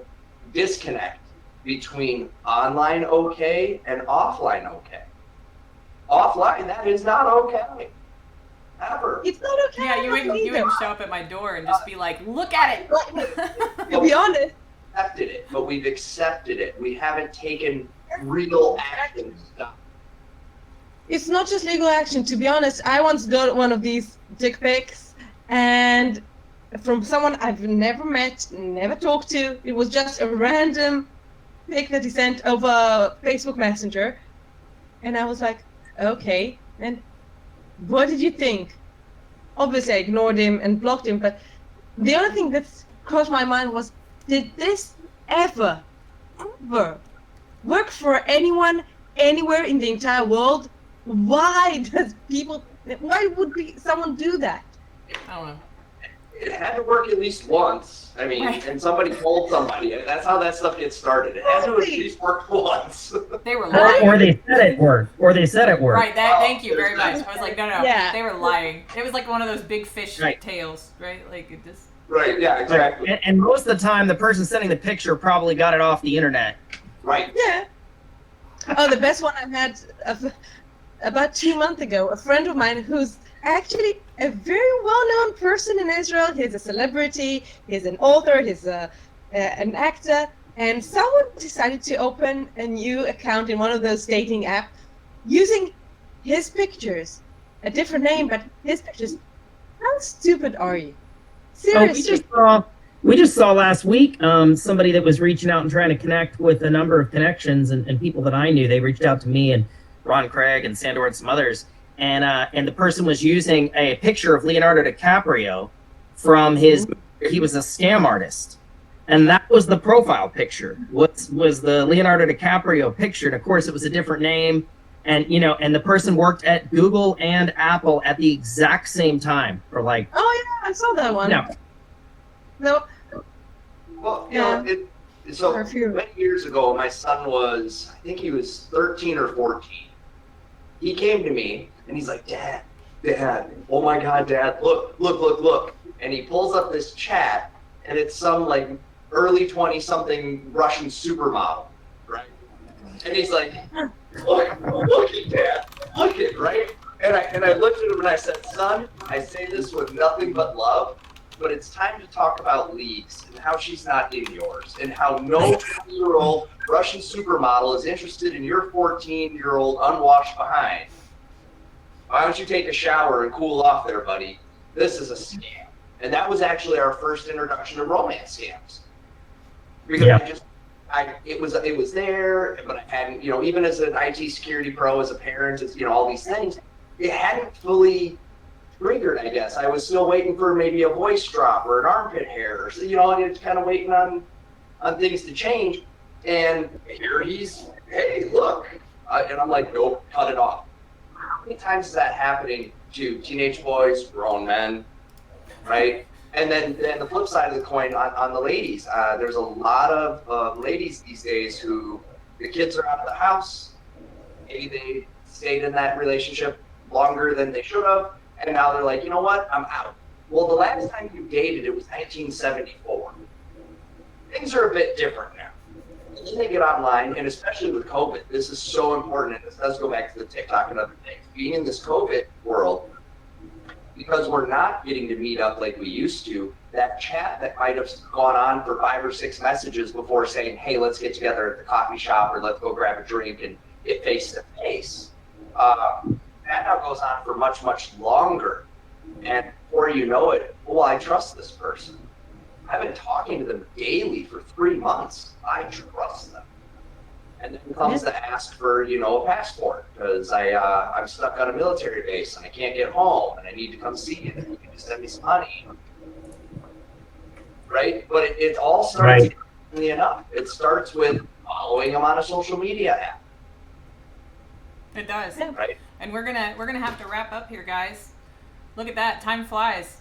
disconnect between online okay and offline okay. Offline, that is not okay. Ever. It's not okay. Yeah, you wouldn't show up at my door and just be like, look at it. To be honest. Accepted it, but we've accepted it. We haven't taken real action to stop. It's not just legal action. To be honest, I once got one of these dick pics, and from someone I've never met, never talked to. It was just a random pic that he sent over Facebook Messenger, and I was like, okay. And what did you think? Obviously, I ignored him and blocked him. But the other thing that crossed my mind was, did this ever work for anyone anywhere in the entire world? Why would someone do that? I don't know. It had to work at least once. I mean, and somebody told somebody. That's how that stuff gets started. It had to at least work once. They were lying. Or they said it worked. Right. Thank you very much. I was like, no. Yeah. They were lying. It was like one of those big fish Right. tails, right? Like it just. Right. Yeah. Exactly. And most of the time, the person sending the picture probably got it off the internet. Right. Yeah. Oh, the best one I had about 2 months ago. A friend of mine who's actually a very well-known person in Israel. He's a celebrity. He's an author. He's an actor. And someone decided to open a new account in one of those dating apps using his pictures. A different name, but his pictures. How stupid are you? Seriously. We just saw last week somebody that was reaching out and trying to connect with a number of connections and people that I knew. They reached out to me and Ron Craig and Sandor and some others. And the person was using a picture of Leonardo DiCaprio from he was a scam artist. And that was the profile picture, was the Leonardo DiCaprio picture. And of course, it was a different name. And, and the person worked at Google and Apple at the exact same time for like. Oh, yeah, I saw that one. No. Well, so many years ago, my son was, I think he was 13 or 14. He came to me and he's like, Dad, oh my God, Dad, look. And he pulls up this chat and it's some like early 20-something Russian supermodel, right? And he's like, look at Dad, look at, right? And I looked at him and I said, son, I say this with nothing but love, but it's time to talk about leagues and how she's not in yours and how no 20-year-old Russian supermodel is interested in your 14-year-old unwashed behind. Why don't you take a shower and cool off there, buddy? This is a scam. And that was actually our first introduction to romance scams. Because it was there, but I hadn't, even as an IT security pro, as a parent, it's, all these things, it hadn't fully triggered, I guess. I was still waiting for maybe a voice drop or an armpit hair, and it's kind of waiting on things to change. And here he's, hey, look. And I'm like, nope, cut it off. How many times is that happening to teenage boys, grown men, right? And then the flip side of the coin on the ladies, there's a lot of ladies these days who the kids are out of the house. Maybe they stayed in that relationship longer than they should have, and now they're like, you know what, I'm out. Well, the last time you dated, it was 1974. Things are a bit different now. And then they get online, and especially with COVID, this is so important, and this does go back to the TikTok and other things. Being in this COVID world, because we're not getting to meet up like we used to, that chat that might have gone on for 5 or 6 messages before saying, hey, let's get together at the coffee shop or let's go grab a drink and get face to face. That now goes on for much, much longer. And before you know it, well, I trust this person. I've been talking to them daily for 3 months. I trust them. And then comes the ask for, a passport because I'm stuck on a military base and I can't get home and I need to come see you. And you can just send me some money. Right? But it all starts easily enough. It starts with following them on a social media app. It does. Right. And we're gonna have to wrap up here, guys. Look at that. Time flies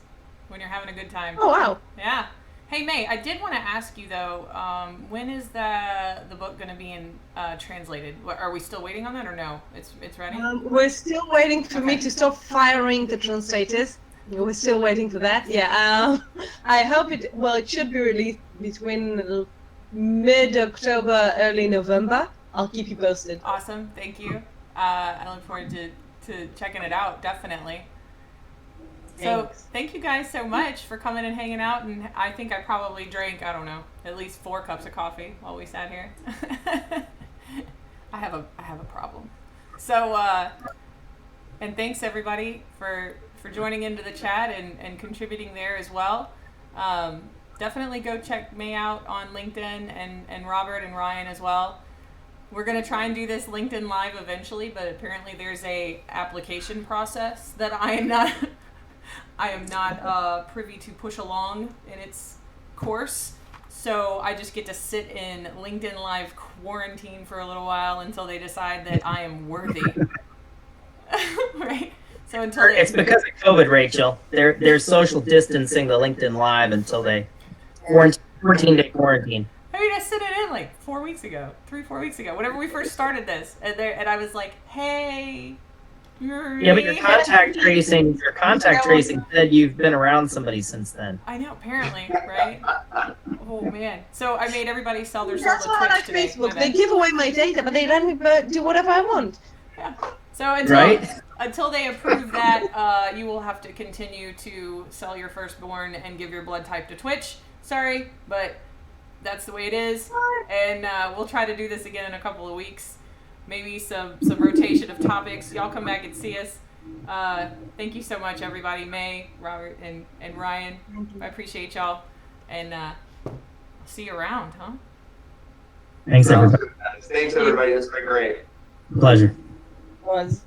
when you're having a good time. Oh, wow. Yeah. Hey, May, I did want to ask you, though, when is the book going to be translated? Are we still waiting on that or no? It's ready? We're still waiting for me to stop firing the translators. We're still waiting for that. Yeah. I hope it should be released between mid-October, early November. I'll keep you posted. Awesome. Thank you. I look forward to checking it out, definitely. So thank you guys so much for coming and hanging out, and I think I probably drank, I don't know, at least 4 cups of coffee while we sat here. I have a problem. So and thanks everybody for joining into the chat and contributing there as well. Definitely go check May out on LinkedIn and Robert and Ryan as well. We're going to try and do this LinkedIn Live eventually, but apparently there's a application process that I am not privy to push along in its course. So I just get to sit in LinkedIn Live quarantine for a little while until they decide that I am worthy. Right? So until it's because of COVID, Rachel. They're social distancing the LinkedIn Live until they 14-day quarantine. I mean, I sent it in like 4 weeks ago, 3-4 weeks ago, whenever we first started this, and I was like, hey. Yeah, but your contact tracing said you've been around somebody since then. I know, apparently, right? Oh man! So I made everybody sell their soul That's to why I Twitch like today. Facebook. They give away my data, but they let me do whatever I want. Yeah. So until they approve that, you will have to continue to sell your firstborn and give your blood type to Twitch. Sorry, but that's the way it is, and we'll try to do this again in a couple of weeks. Maybe some rotation of topics. Y'all come back and see us. Thank you so much, everybody. May, Robert, and Ryan. I appreciate y'all. And see you around, huh? Thanks, everybody. Thanks, everybody. This has been great. Pleasure. Was.